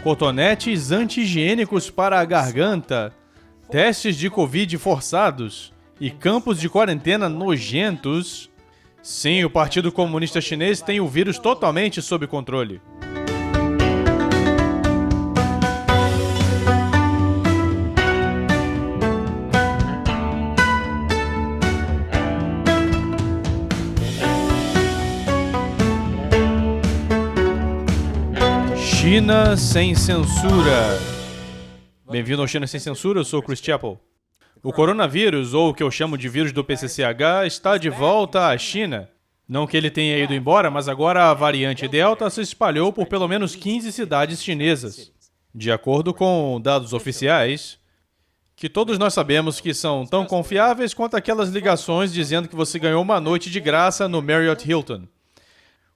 cotonetes anti-higiênicos para a garganta, testes de Covid forçados e campos de quarentena nojentos. Sim, o Partido Comunista Chinês tem o vírus totalmente sob controle. China sem censura. Bem-vindo ao China sem censura, eu sou o Chris Chappell. O coronavírus, ou o que eu chamo de vírus do PCCH, está de volta à China. Não que ele tenha ido embora, mas agora a variante Delta se espalhou por pelo menos 15 cidades chinesas. De acordo com dados oficiais, que todos nós sabemos que são tão confiáveis quanto aquelas ligações dizendo que você ganhou uma noite de graça no Marriott Hilton.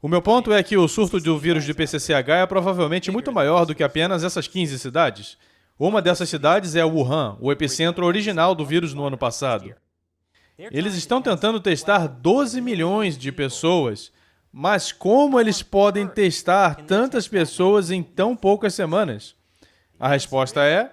O meu ponto é que o surto do vírus do PCCH é provavelmente muito maior do que apenas essas 15 cidades. Uma dessas cidades é Wuhan, o epicentro original do vírus no ano passado. Eles estão tentando testar 12 milhões de pessoas, mas como eles podem testar tantas pessoas em tão poucas semanas? A resposta é: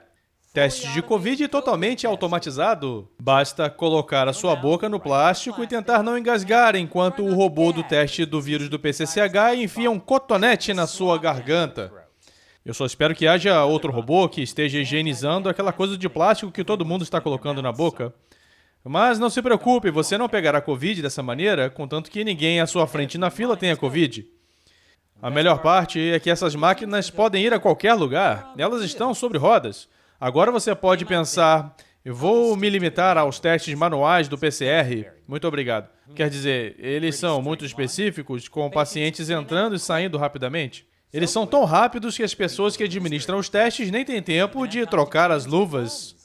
teste de Covid totalmente automatizado. Basta colocar a sua boca no plástico e tentar não engasgar enquanto o robô do teste do vírus do PCCH enfia um cotonete na sua garganta. Eu só espero que haja outro robô que esteja higienizando aquela coisa de plástico que todo mundo está colocando na boca. Mas não se preocupe, você não pegará Covid dessa maneira, contanto que ninguém à sua frente na fila tenha Covid. A melhor parte é que essas máquinas podem ir a qualquer lugar. Elas estão sobre rodas. Agora você pode pensar: eu vou me limitar aos testes manuais do PCR. Muito obrigado. Quer dizer, eles são muito específicos, com pacientes entrando e saindo rapidamente. Eles são tão rápidos que as pessoas que administram os testes nem têm tempo de trocar as luvas.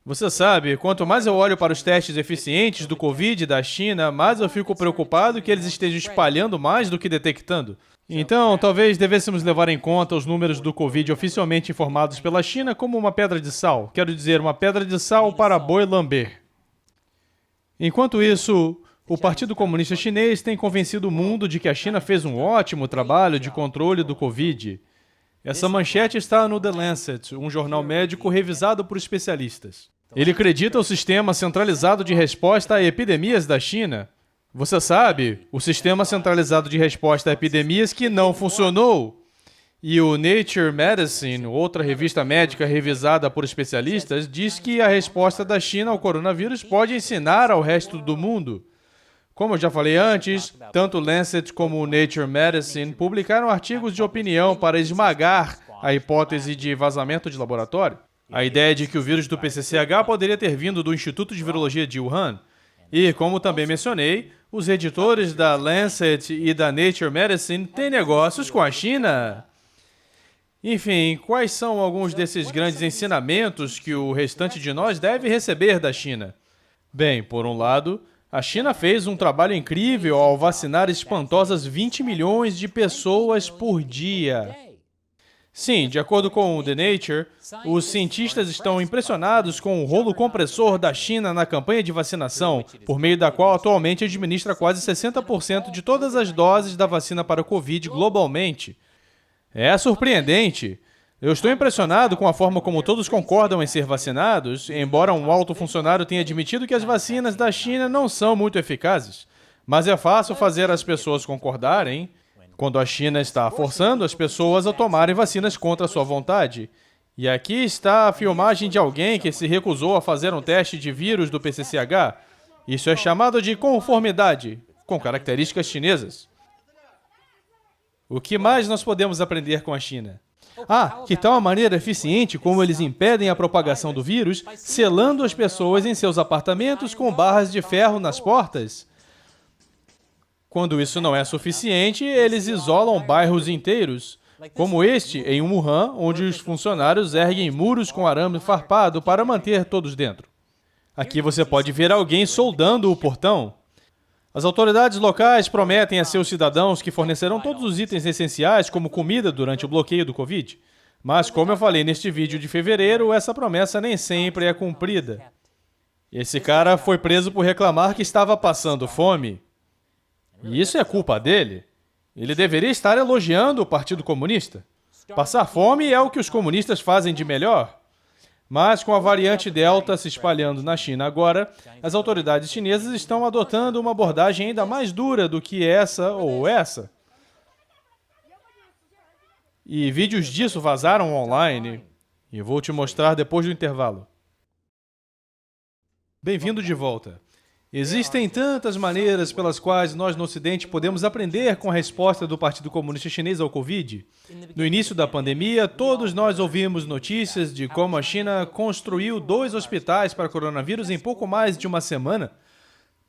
Você sabe, quanto mais eu olho para os testes eficientes do Covid da China, mais eu fico preocupado que eles estejam espalhando mais do que detectando. Então, talvez devêssemos levar em conta os números do Covid oficialmente informados pela China como uma pedra de sal. Quero dizer, uma pedra de sal para boi lamber. Enquanto isso, o Partido Comunista Chinês tem convencido o mundo de que a China fez um ótimo trabalho de controle do Covid. Essa manchete está no The Lancet, um jornal médico revisado por especialistas. Ele acredita o sistema centralizado de resposta a epidemias da China. Você sabe, o sistema centralizado de resposta a epidemias que não funcionou. E o Nature Medicine, outra revista médica revisada por especialistas, diz que a resposta da China ao coronavírus pode ensinar ao resto do mundo. Como eu já falei antes, tanto o Lancet como o Nature Medicine publicaram artigos de opinião para esmagar a hipótese de vazamento de laboratório. A ideia de que o vírus do PCCH poderia ter vindo do Instituto de Virologia de Wuhan. E, como também mencionei, os editores da Lancet e da Nature Medicine têm negócios com a China. Enfim, quais são alguns desses grandes ensinamentos que o restante de nós deve receber da China? Bem, por um lado, a China fez um trabalho incrível ao vacinar espantosas 20 milhões de pessoas por dia. Sim, de acordo com o The Nature, os cientistas estão impressionados com o rolo compressor da China na campanha de vacinação, por meio da qual atualmente administra quase 60% de todas as doses da vacina para o Covid globalmente. É surpreendente. Eu estou impressionado com a forma como todos concordam em ser vacinados, embora um alto funcionário tenha admitido que as vacinas da China não são muito eficazes. Mas é fácil fazer as pessoas concordarem quando a China está forçando as pessoas a tomarem vacinas contra a sua vontade. E aqui está a filmagem de alguém que se recusou a fazer um teste de vírus do PCCH. Isso é chamado de conformidade, com características chinesas. O que mais nós podemos aprender com a China? Que tal a maneira eficiente como eles impedem a propagação do vírus, selando as pessoas em seus apartamentos com barras de ferro nas portas? Quando isso não é suficiente, eles isolam bairros inteiros, como este em Wuhan, onde os funcionários erguem muros com arame farpado para manter todos dentro. Aqui você pode ver alguém soldando o portão. As autoridades locais prometem a seus cidadãos que fornecerão todos os itens essenciais, como comida, durante o bloqueio do Covid. Mas, como eu falei neste vídeo de fevereiro, essa promessa nem sempre é cumprida. Esse cara foi preso por reclamar que estava passando fome. E isso é culpa dele? Ele deveria estar elogiando o Partido Comunista. Passar fome é o que os comunistas fazem de melhor. Mas com a variante Delta se espalhando na China agora, as autoridades chinesas estão adotando uma abordagem ainda mais dura do que essa ou essa. E vídeos disso vazaram online. E vou te mostrar depois do intervalo. Bem-vindo de volta. Existem tantas maneiras pelas quais nós no Ocidente podemos aprender com a resposta do Partido Comunista Chinês ao Covid. No início da pandemia, todos nós ouvimos notícias de como a China construiu 2 hospitais para coronavírus em pouco mais de uma semana.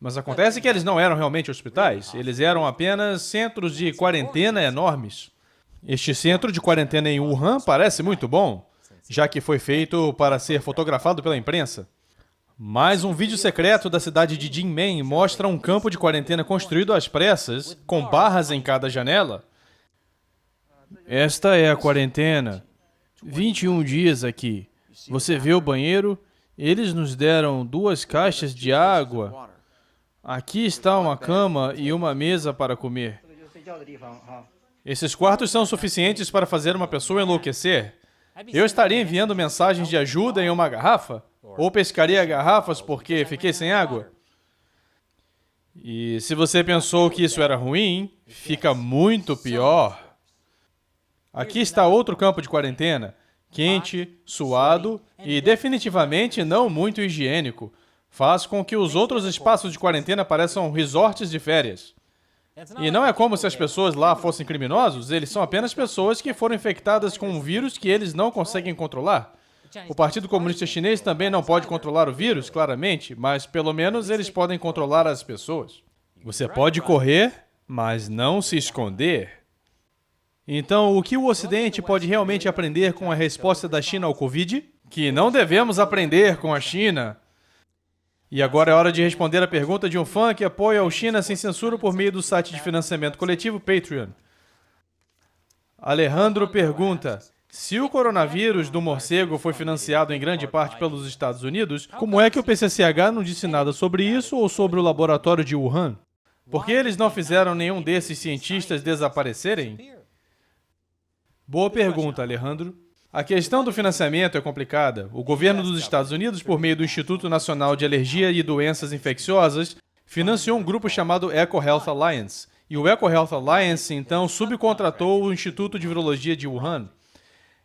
Mas acontece que eles não eram realmente hospitais, eles eram apenas centros de quarentena enormes. Este centro de quarentena em Wuhan parece muito bom, já que foi feito para ser fotografado pela imprensa. Mas um vídeo secreto da cidade de Jinmen mostra um campo de quarentena construído às pressas, com barras em cada janela. Esta é a quarentena. 21 dias aqui. Você vê o banheiro? Eles nos deram 2 caixas de água. Aqui está uma cama e uma mesa para comer. Esses quartos são suficientes para fazer uma pessoa enlouquecer. Eu estaria enviando mensagens de ajuda em uma garrafa? Ou pescaria garrafas porque fiquei sem água? E se você pensou que isso era ruim, fica muito pior. Aqui está outro campo de quarentena, quente, suado e definitivamente não muito higiênico. Faz com que os outros espaços de quarentena pareçam resorts de férias. E não é como se as pessoas lá fossem criminosos, eles são apenas pessoas que foram infectadas com um vírus que eles não conseguem controlar. O Partido Comunista Chinês também não pode controlar o vírus, claramente, mas pelo menos eles podem controlar as pessoas. Você pode correr, mas não se esconder. Então, o que o Ocidente pode realmente aprender com a resposta da China ao Covid? Que não devemos aprender com a China. E agora é hora de responder a pergunta de um fã que apoia o China Sem Censura por meio do site de financiamento coletivo Patreon. Alejandro pergunta: se o coronavírus do morcego foi financiado em grande parte pelos Estados Unidos, como é que o PCCH não disse nada sobre isso ou sobre o laboratório de Wuhan? Por que eles não fizeram nenhum desses cientistas desaparecerem? Boa pergunta, Alejandro. A questão do financiamento é complicada. O governo dos Estados Unidos, por meio do Instituto Nacional de Alergia e Doenças Infecciosas, financiou um grupo chamado EcoHealth Alliance. E o EcoHealth Alliance, então, subcontratou o Instituto de Virologia de Wuhan.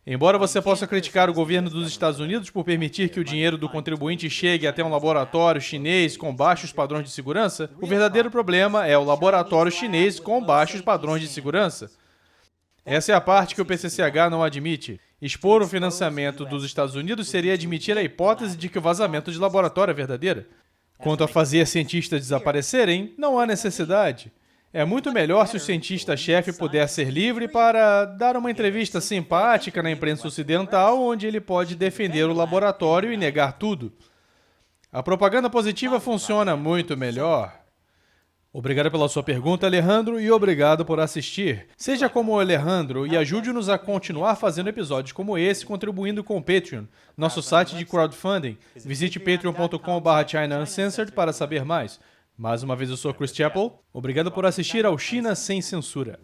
Embora você possa criticar o governo dos Estados Unidos por permitir que o dinheiro do contribuinte chegue até um laboratório chinês com baixos padrões de segurança, o verdadeiro problema é o laboratório chinês com baixos padrões de segurança. Essa é a parte que o PCCH não admite. Expor o financiamento dos Estados Unidos seria admitir a hipótese de que o vazamento de laboratório é verdadeiro. Quanto a fazer cientistas desaparecerem, não há necessidade. É muito melhor se o cientista-chefe puder ser livre para dar uma entrevista simpática na imprensa ocidental, onde ele pode defender o laboratório e negar tudo. A propaganda positiva funciona muito melhor. Obrigado pela sua pergunta, Alejandro, e obrigado por assistir. Seja como o Alejandro e ajude-nos a continuar fazendo episódios como esse, contribuindo com o Patreon, nosso site de crowdfunding. Visite patreon.com/China Uncensored para saber mais. Mais uma vez, eu sou Chris Chappell. Obrigado por assistir ao China Sem Censura.